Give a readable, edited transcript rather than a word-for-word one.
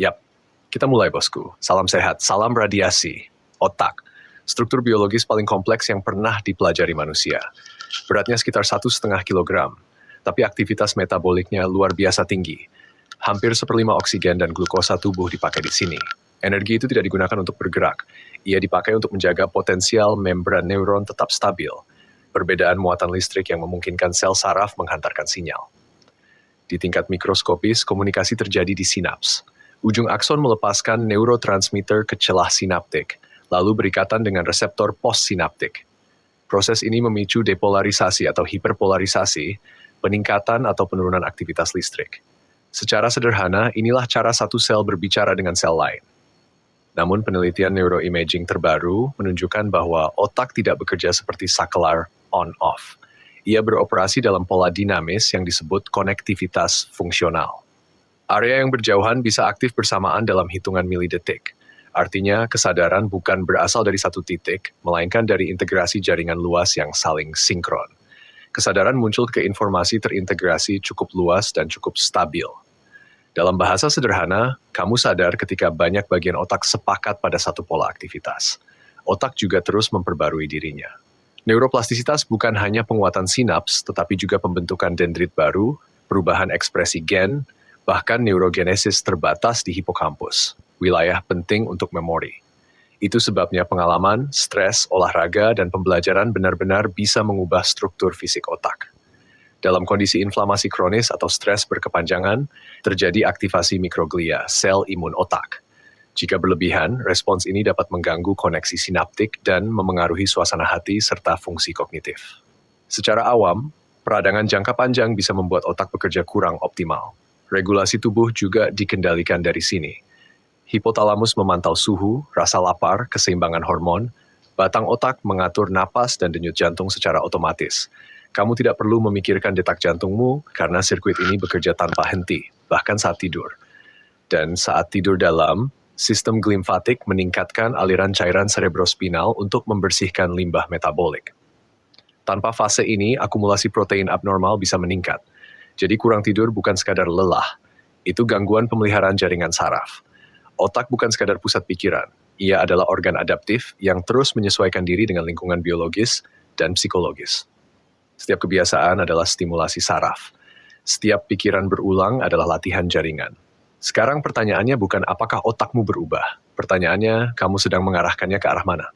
Yap, kita mulai bosku. Salam sehat, salam radiasi. Otak, struktur biologis paling kompleks yang pernah dipelajari manusia. Beratnya sekitar 1,5 kilogram, tapi aktivitas metaboliknya luar biasa tinggi. Hampir 1/5 oksigen dan glukosa tubuh dipakai di sini. Energi itu tidak digunakan untuk bergerak. Ia dipakai untuk menjaga potensial membran neuron tetap stabil. Perbedaan muatan listrik yang memungkinkan sel saraf menghantarkan sinyal. Di tingkat mikroskopis, komunikasi terjadi di sinaps. Ujung akson melepaskan neurotransmitter ke celah sinaptik, lalu berikatan dengan reseptor postsinaptik. Proses ini memicu depolarisasi atau hiperpolarisasi, peningkatan atau penurunan aktivitas listrik. Secara sederhana, inilah cara satu sel berbicara dengan sel lain. Namun penelitian neuroimaging terbaru menunjukkan bahwa otak tidak bekerja seperti saklar on-off. Ia beroperasi dalam pola dinamis yang disebut konektivitas fungsional. Area yang berjauhan bisa aktif bersamaan dalam hitungan milidetik. Artinya, kesadaran bukan berasal dari satu titik, melainkan dari integrasi jaringan luas yang saling sinkron. Kesadaran muncul ke informasi terintegrasi cukup luas dan cukup stabil. Dalam bahasa sederhana, kamu sadar ketika banyak bagian otak sepakat pada satu pola aktivitas. Otak juga terus memperbarui dirinya. Neuroplastisitas bukan hanya penguatan sinaps, tetapi juga pembentukan dendrit baru, perubahan ekspresi gen, bahkan neurogenesis terbatas di hipokampus, wilayah penting untuk memori. Itu sebabnya pengalaman, stres, olahraga, dan pembelajaran benar-benar bisa mengubah struktur fisik otak. Dalam kondisi inflamasi kronis atau stres berkepanjangan, terjadi aktivasi mikroglia, sel imun otak. Jika berlebihan, respons ini dapat mengganggu koneksi sinaptik dan memengaruhi suasana hati serta fungsi kognitif. Secara awam, peradangan jangka panjang bisa membuat otak bekerja kurang optimal. Regulasi tubuh juga dikendalikan dari sini. Hipotalamus memantau suhu, rasa lapar, keseimbangan hormon. Batang otak mengatur napas dan denyut jantung secara otomatis. Kamu tidak perlu memikirkan detak jantungmu karena sirkuit ini bekerja tanpa henti, bahkan saat tidur. Dan saat tidur dalam, sistem glimfatik meningkatkan aliran cairan cerebrospinal untuk membersihkan limbah metabolik. Tanpa fase ini, akumulasi protein abnormal bisa meningkat. Jadi kurang tidur bukan sekadar lelah, itu gangguan pemeliharaan jaringan saraf. Otak bukan sekadar pusat pikiran, ia adalah organ adaptif yang terus menyesuaikan diri dengan lingkungan biologis dan psikologis. Setiap kebiasaan adalah stimulasi saraf. Setiap pikiran berulang adalah latihan jaringan. Sekarang pertanyaannya bukan apakah otakmu berubah. Pertanyaannya, kamu sedang mengarahkannya ke arah mana?